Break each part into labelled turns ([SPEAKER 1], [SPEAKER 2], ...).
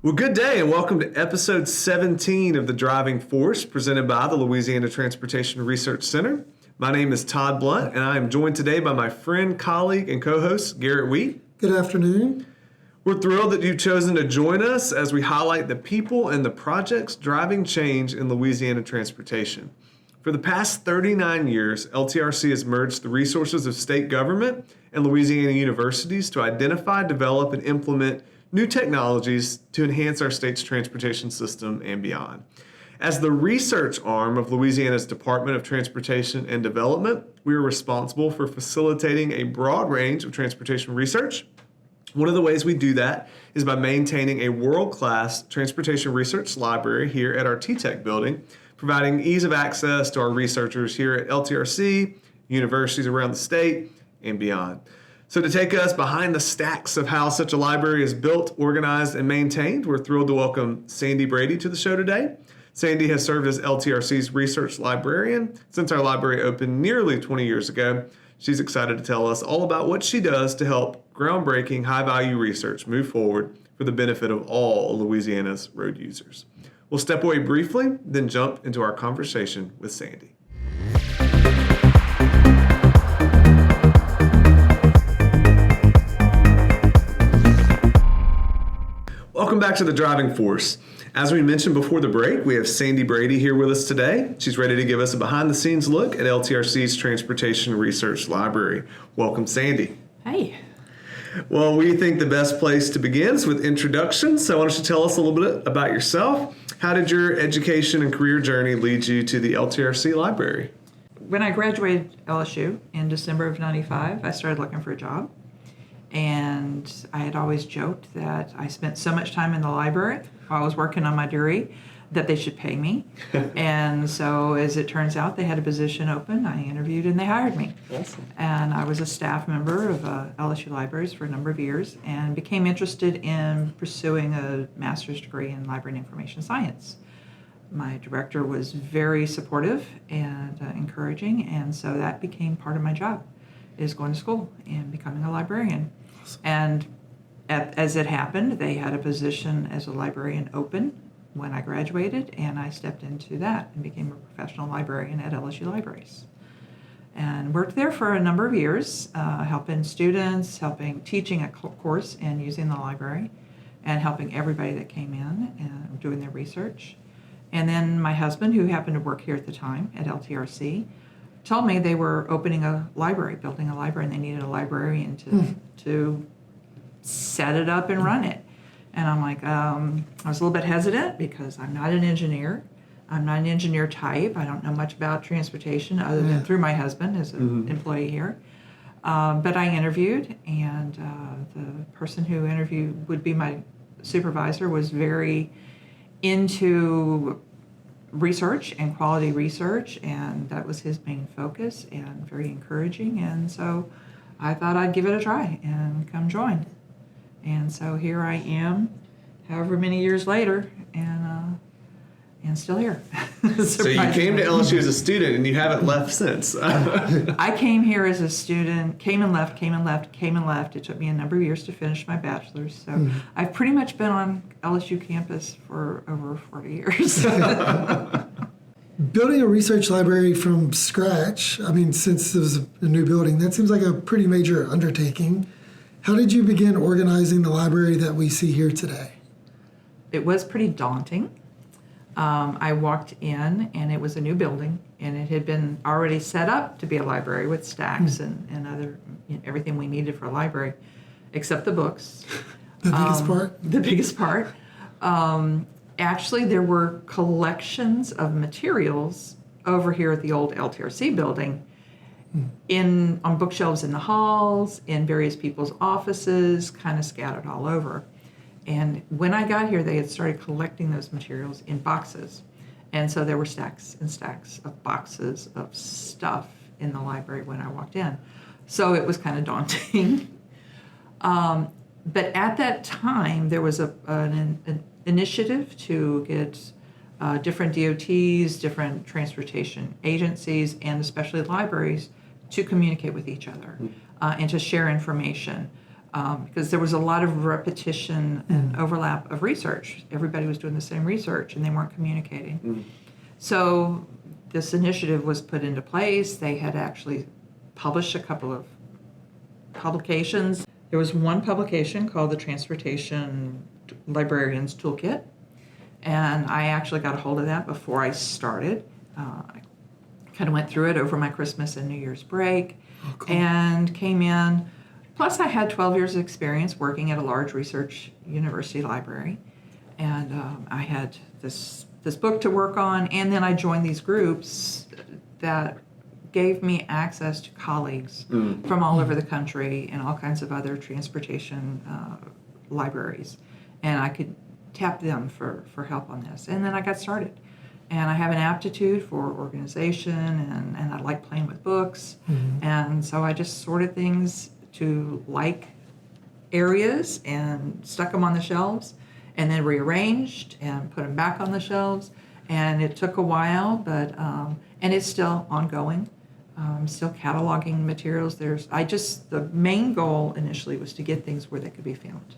[SPEAKER 1] Well, good day and welcome to episode 17 of The Driving Force presented by the Louisiana Transportation Research Center. My name is Todd Blunt and I am joined today by my friend, colleague, and co-host Garrett Wheat.
[SPEAKER 2] Good afternoon.
[SPEAKER 1] We're thrilled that you've chosen to join us as we highlight the people and the projects driving change in Louisiana transportation. For the past 39 years, LTRC has merged the resources of state government and Louisiana universities to identify, develop, and implement new technologies to enhance our state's transportation system and beyond. As the research arm of Louisiana's Department of Transportation and Development, we are responsible for facilitating a broad range of transportation research. One of the ways we do that is by maintaining a world-class transportation research library here at our T-Tech building, providing ease of access to our researchers here at LTRC, universities around the state, and beyond. So to take us behind the stacks of how such a library is built, organized, and maintained, we're thrilled to welcome Sandy Brady to the show today. Sandy has served as LTRC's research librarian since our library opened nearly 20 years ago. She's excited to tell us all about what she does to help groundbreaking, high-value research move forward for the benefit of all Louisiana's road users. We'll step away briefly, then jump into our conversation with Sandy. Welcome back to The Driving Force. As we mentioned before the break, we have Sandy Brady here with us today. She's ready to give us a behind-the-scenes look at LTRC's Transportation Research Library. Welcome, Sandy.
[SPEAKER 3] Hey.
[SPEAKER 1] Well, we think the best place to begin is with introductions. So why don't you tell us a little bit about yourself? How did your education and career journey lead you to the LTRC library?
[SPEAKER 3] When I graduated LSU in December of '95, I started looking for a job. And I had always joked that I spent so much time in the library while I was working on my degree that they should pay me. And so as it turns out, they had a position open. I interviewed and they hired me.
[SPEAKER 1] Awesome.
[SPEAKER 3] And I was a staff member of LSU Libraries for a number of years and became interested in pursuing a master's degree in library and information science. My director was very supportive and encouraging, and so that became part of my job, is going to school and becoming a librarian. And as it happened, they had a position as a librarian open when I graduated, and I stepped into that and became a professional librarian at LSU Libraries. And worked there for a number of years, helping students, teaching a course and using the library, and helping everybody that came in and doing their research. And then my husband, who happened to work here at the time at LTRC, told me they were opening a library, building a library, and they needed a librarian to set it up and run it. And I'm like, I was a little bit hesitant because I'm not an engineer. I'm not an engineer type. I don't know much about transportation other than through my husband as an employee here. But I interviewed, and the person who interviewed would be my supervisor was very into research and quality research, and that was his main focus, and very encouraging. And so I thought I'd give it a try and come join. And so here I am, however many years later, and still here.
[SPEAKER 1] So you came to LSU as a student and you haven't left since.
[SPEAKER 3] I came here as a student, came and left. It took me a number of years to finish my bachelor's. So I've pretty much been on LSU campus for over 40 years.
[SPEAKER 2] Building a research library from scratch, since it was a new building, that seems like a pretty major undertaking. How did you begin organizing the library that we see here today?
[SPEAKER 3] It was pretty daunting. I walked in, and it was a new building, and it had been already set up to be a library with stacks and other everything we needed for a library, except the books.
[SPEAKER 2] The biggest part?
[SPEAKER 3] The biggest part. Actually, there were collections of materials over here at the old LTRC building on bookshelves in the halls, in various people's offices, kind of scattered all over. And when I got here, they had started collecting those materials in boxes. And so there were stacks and stacks of boxes of stuff in the library when I walked in. So it was kind of daunting. But at that time, there was an initiative to get different DOTs, different transportation agencies, and especially libraries to communicate with each other and to share information. because there was a lot of repetition and overlap of research. Everybody was doing the same research and they weren't communicating. So this initiative was put into place. They had actually published a couple of publications. There was one publication called the Transportation Librarian's Toolkit, and I actually got a hold of that before I started. I kind of went through it over my Christmas and New Year's break.
[SPEAKER 2] Oh, cool.
[SPEAKER 3] And came in. Plus, I had 12 years of experience working at a large research university library, and I had this book to work on. And then I joined these groups that gave me access to colleagues from all over the country and all kinds of other transportation libraries, and I could tap them for help on this. And then I got started. And I have an aptitude for organization, and I like playing with books. And so I just sorted things to like areas and stuck them on the shelves, and then rearranged and put them back on the shelves. And it took a while, but and it's still ongoing. I'm still cataloging materials. The main goal initially was to get things where they could be found.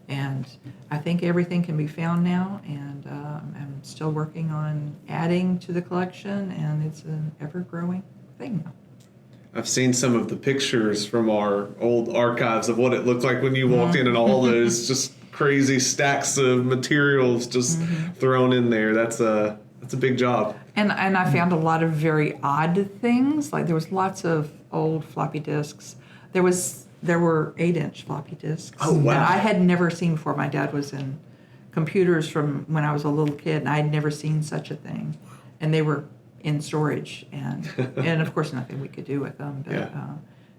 [SPEAKER 3] And I think everything can be found now, and I'm still working on adding to the collection, and it's an ever-growing thing now.
[SPEAKER 1] I've seen some of the pictures from our old archives of what it looked like when you walked in, and all those just crazy stacks of materials just thrown in there. That's a big job.
[SPEAKER 3] And I found a lot of very odd things. Like there was lots of old floppy disks. There were 8-inch floppy disks that I had never seen before. My dad was in computers from when I was a little kid, and I had never seen such a thing. And they were in storage, and of course nothing we could do with them. But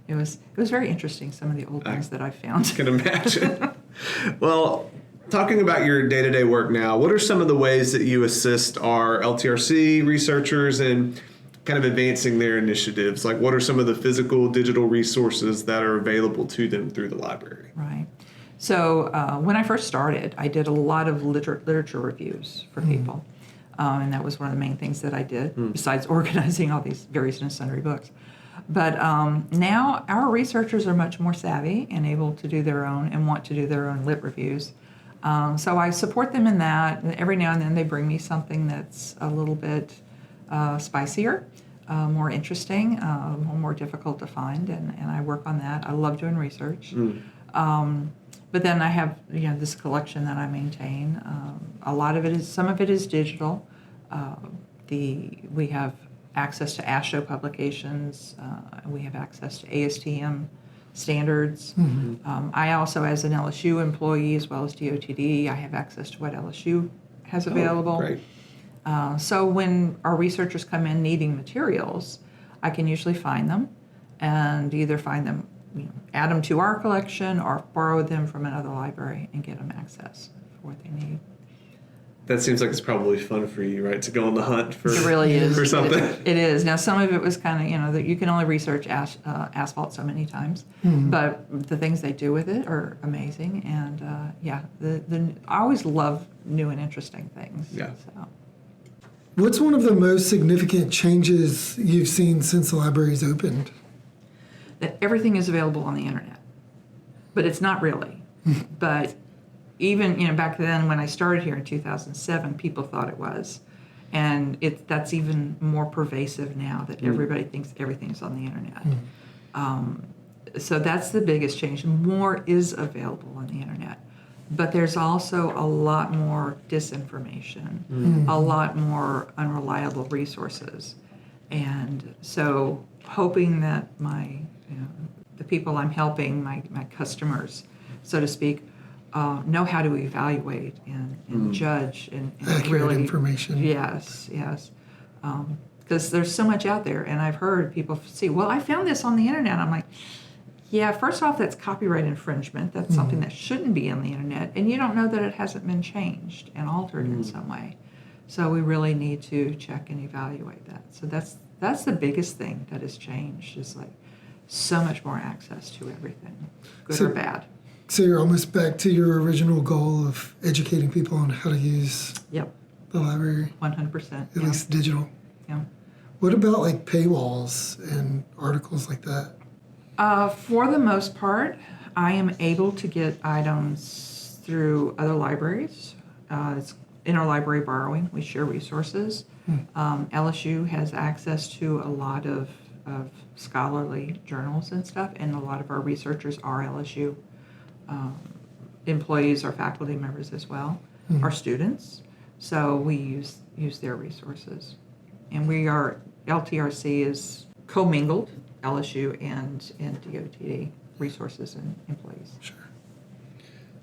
[SPEAKER 3] it was very interesting, some of the old things that I found.
[SPEAKER 1] I can imagine. Well, talking about your day-to-day work now, what are some of the ways that you assist our LTRC researchers in kind of advancing their initiatives? Like, what are some of the physical, digital resources that are available to them through the library?
[SPEAKER 3] Right. So when I first started, I did a lot of literature reviews for people. And that was one of the main things that I did, besides organizing all these various and sundry books. But now our researchers are much more savvy and able to do their own and want to do their own lit reviews. So I support them in that. Every now and then they bring me something that's a little bit spicier, more interesting, more difficult to find, and I work on that. I love doing research. But then I have this collection that I maintain. Some of it is digital. We have access to ASHO publications. We have access to ASTM standards. I also, as an LSU employee as well as DOTD, I have access to what LSU has available.
[SPEAKER 1] Great.
[SPEAKER 3] So when our researchers come in needing materials, I can usually find them and either find them, add them to our collection or borrow them from another library and get them access for what they need.
[SPEAKER 1] That seems like it's probably fun for you, right? To go on the hunt for,
[SPEAKER 3] it really is.
[SPEAKER 1] For something.
[SPEAKER 3] It is. Now, some of it was kind of, that you can only research asphalt so many times, but the things they do with it are amazing. And I always love new and interesting things.
[SPEAKER 1] Yeah.
[SPEAKER 3] So.
[SPEAKER 2] What's one of the most significant changes you've seen since the library's opened?
[SPEAKER 3] That everything is available on the internet, but it's not really. But even back then when I started here in 2007, people thought it was, and that's even more pervasive now that everybody thinks everything's on the internet. So that's the biggest change. More is available on the internet, but there's also a lot more disinformation, a lot more unreliable resources, and so hoping that the people I'm helping, my customers, so to speak, know how to evaluate and judge and
[SPEAKER 2] accurate
[SPEAKER 3] really
[SPEAKER 2] information.
[SPEAKER 3] Yes, because there's so much out there, and I've heard people say, "Well, I found this on the internet." I'm like, "Yeah, first off, that's copyright infringement. That's something that shouldn't be on the internet, and you don't know that it hasn't been changed and altered in some way. So we really need to check and evaluate that." So that's the biggest thing that has changed. Is like so much more access to everything, good or bad.
[SPEAKER 2] So you're almost back to your original goal of educating people on how to use the library.
[SPEAKER 3] 100%.
[SPEAKER 2] At least digital.
[SPEAKER 3] Yeah.
[SPEAKER 2] What about like paywalls and articles like that?
[SPEAKER 3] For the most part, I am able to get items through other libraries. It's interlibrary borrowing. We share resources. LSU has access to a lot of scholarly journals and stuff, and a lot of our researchers are LSU employees or faculty members as well, our students. So we use their resources. And LTRC is commingled, LSU and DOTD resources and employees.
[SPEAKER 2] Sure.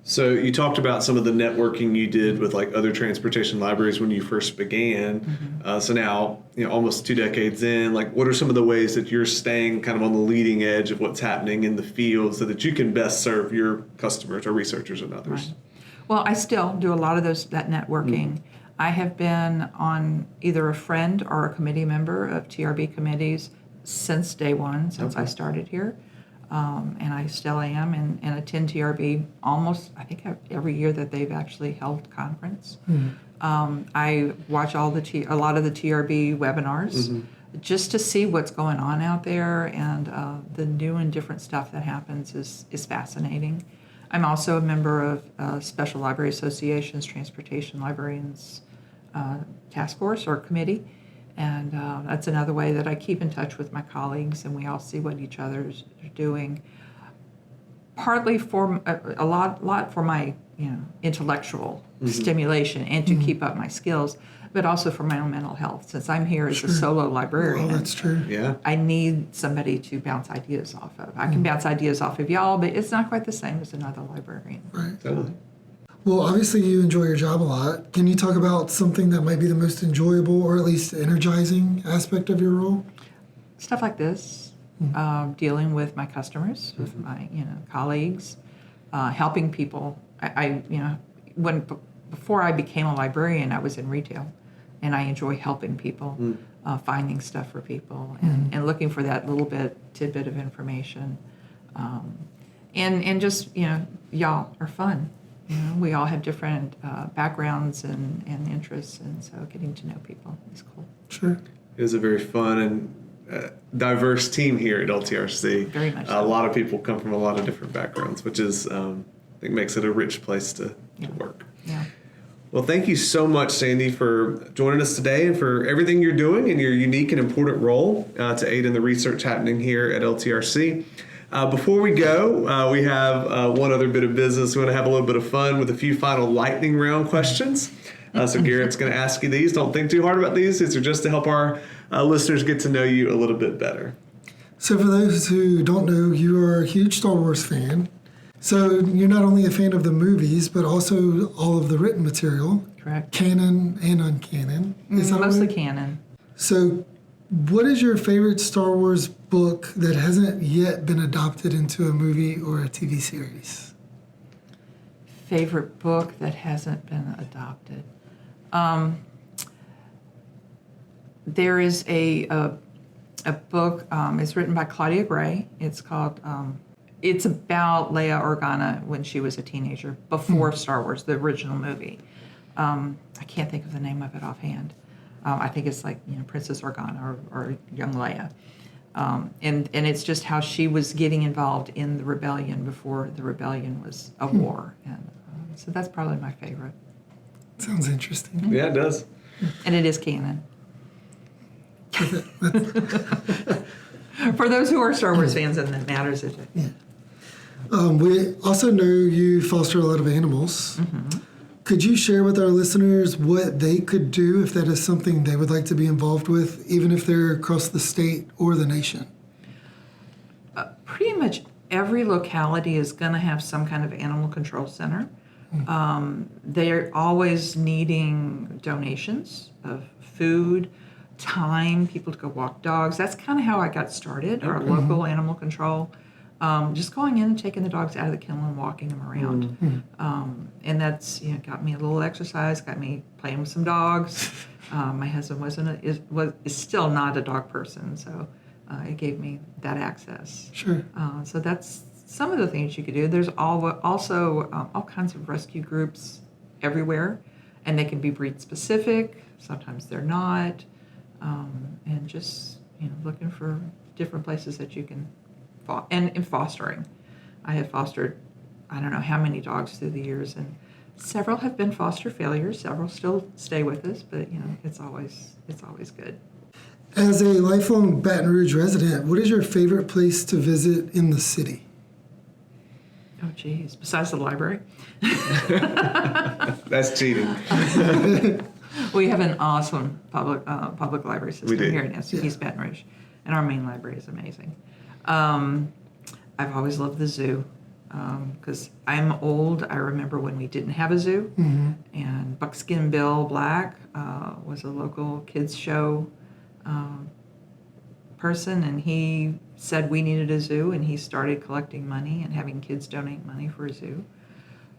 [SPEAKER 1] So you talked about some of the networking you did with like other transportation libraries when you first began. So now, almost 2 decades in, like what are some of the ways that you're staying kind of on the leading edge of what's happening in the field so that you can best serve your customers or researchers and others?
[SPEAKER 3] Right. Well, I still do a lot of that networking. I have been on either a friend or a committee member of TRB committees since day one, since I started here. And I still am, and attend TRB almost, I think, every year that they've actually held conference. I watch a lot of the TRB webinars just to see what's going on out there, and the new and different stuff that happens is fascinating. I'm also a member of Special Library Association's Transportation Librarians Task Force or Committee. And that's another way that I keep in touch with my colleagues, and we all see what each other's doing. Partly for a lot for my intellectual stimulation and to keep up my skills, but also for my own mental health. Since I'm here as a solo librarian,
[SPEAKER 2] Well, that's true.
[SPEAKER 1] Yeah.
[SPEAKER 3] I need somebody to bounce ideas off of. I can bounce ideas off of y'all, but it's not quite the same as another librarian.
[SPEAKER 2] Right.
[SPEAKER 1] Totally.
[SPEAKER 2] Well, obviously you enjoy your job a lot. Can you talk about something that might be the most enjoyable or at least energizing aspect of your role?
[SPEAKER 3] Stuff like this, dealing with my customers, with my colleagues, helping people. Before I became a librarian, I was in retail, and I enjoy helping people, finding stuff for people, and looking for that little tidbit of information, and just y'all are fun. We all have different backgrounds and interests, and so getting to know people is cool.
[SPEAKER 2] Sure.
[SPEAKER 1] It is a very fun and diverse team here at LTRC.
[SPEAKER 3] Very much
[SPEAKER 1] A
[SPEAKER 3] so.
[SPEAKER 1] lot of people come from a lot of different backgrounds, which is, I think, makes it a rich place to work.
[SPEAKER 3] Yeah.
[SPEAKER 1] Well, thank you so much, Sandy, for joining us today and for everything you're doing in your unique and important role to aid in the research happening here at LTRC. Before we go, we have one other bit of business. We want to have a little bit of fun with a few final lightning round questions. So Garrett's going to ask you these. Don't think too hard about these. These are just to help our listeners get to know you a little bit better.
[SPEAKER 2] So for those who don't know, you are a huge Star Wars fan. So you're not only a fan of the movies, but also all of the written material,
[SPEAKER 3] Correct.
[SPEAKER 2] canon and uncanon. Is that
[SPEAKER 3] Mostly
[SPEAKER 2] right?
[SPEAKER 3] canon.
[SPEAKER 2] So what is your favorite Star Wars book that hasn't yet been adopted into a movie or a TV series?
[SPEAKER 3] Favorite book that hasn't been adopted. There is a book. It's written by Claudia Gray. It's called. It's about Leia Organa when she was a teenager, before Star Wars, the original movie. I can't think of the name of it offhand. I think it's like Princess Organa or young Leia. And it's just how she was getting involved in the rebellion before the rebellion was a war. And so that's probably my favorite.
[SPEAKER 2] Sounds interesting.
[SPEAKER 1] Yeah, it does.
[SPEAKER 3] And it is canon. For those who are Star Wars fans, and that matters.
[SPEAKER 2] We also know you foster a lot of animals. Could you share with our listeners what they could do if that is something they would like to be involved with, even if they're across the state or the nation?
[SPEAKER 3] Pretty much every locality is going to have some kind of animal control center. They're always needing donations of food, time, people to go walk dogs. That's kind of how I got started, our local animal control. Just going in and taking the dogs out of the kennel and walking them around. And that's got me a little exercise, got me playing with some dogs. My husband is still not a dog person, so it gave me that access.
[SPEAKER 2] Sure.
[SPEAKER 3] So that's some of the things you could do. There's also all kinds of rescue groups everywhere, and they can be breed specific. Sometimes they're not, and just looking for different places that you can and fostering. I have fostered, I don't know how many dogs through the years, and several have been foster failures. Several still stay with us, but it's always good.
[SPEAKER 2] As a lifelong Baton Rouge resident, what is your favorite place to visit in the city?
[SPEAKER 3] Oh, geez. Besides the library,
[SPEAKER 1] That's cheating.
[SPEAKER 3] we have an awesome public library system
[SPEAKER 1] We do.
[SPEAKER 3] here in East Baton Rouge, and our main library is amazing. I've always loved the zoo because I'm old. I remember when we didn't have a zoo, and Buckskin Bill Black was a local kids show person, and he said we needed a zoo, and he started collecting money and having kids donate money for a zoo.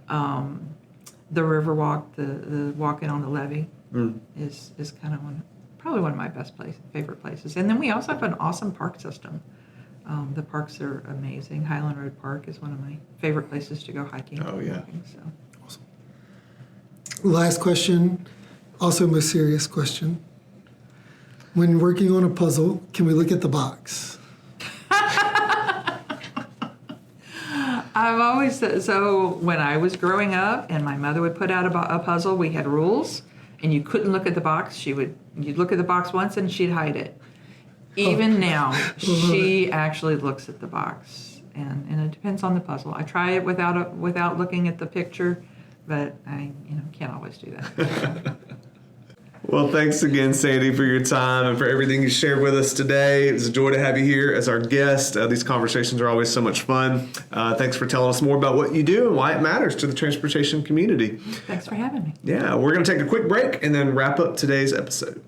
[SPEAKER 3] The Riverwalk, the walking on the levee, is kind of probably one of my favorite places. And then we also have an awesome park system. The parks are amazing. Highland Road Park is one of my favorite places to go hiking.
[SPEAKER 1] Oh, yeah.
[SPEAKER 3] So.
[SPEAKER 2] Awesome. Last question, also a serious question. When working on a puzzle, can we look at the box?
[SPEAKER 3] I've always said, so when I was growing up and my mother would put out a puzzle, we had rules, and you couldn't look at the box. You'd look at the box once and she'd hide it. Even now, she actually looks at the box, and it depends on the puzzle. I try it without looking at the picture, but I can't always do that.
[SPEAKER 1] Well, thanks again, Sandy, for your time and for everything you shared with us today. It was a joy to have you here as our guest. These conversations are always so much fun. Thanks for telling us more about what you do and why it matters to the transportation community.
[SPEAKER 3] Thanks for having me.
[SPEAKER 1] Yeah, we're going to take a quick break and then wrap up today's episode.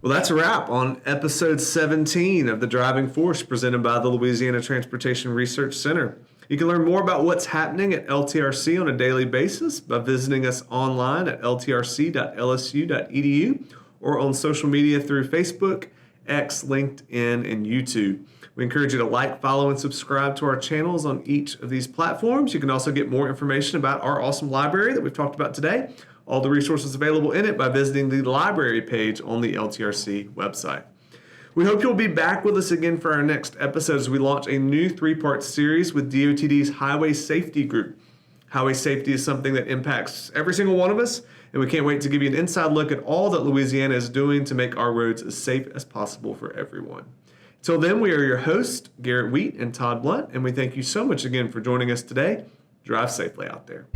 [SPEAKER 1] Well, that's a wrap on episode 17 of The Driving Force presented by the Louisiana Transportation Research Center. You can learn more about what's happening at LTRC on a daily basis by visiting us online at ltrc.lsu.edu or on social media through Facebook, X, LinkedIn, and YouTube. We encourage you to like, follow, and subscribe to our channels on each of these platforms. You can also get more information about our awesome library that we've talked about today. All the resources available in it by visiting the library page on the LTRC website. We hope you'll be back with us again for our next episode as we launch a new 3-part series with DOTD's Highway Safety Group. Highway safety is something that impacts every single one of us, and we can't wait to give you an inside look at all that Louisiana is doing to make our roads as safe as possible for everyone. Till then, we are your hosts, Garrett Wheat and Todd Blunt, and we thank you so much again for joining us today. Drive safely out there.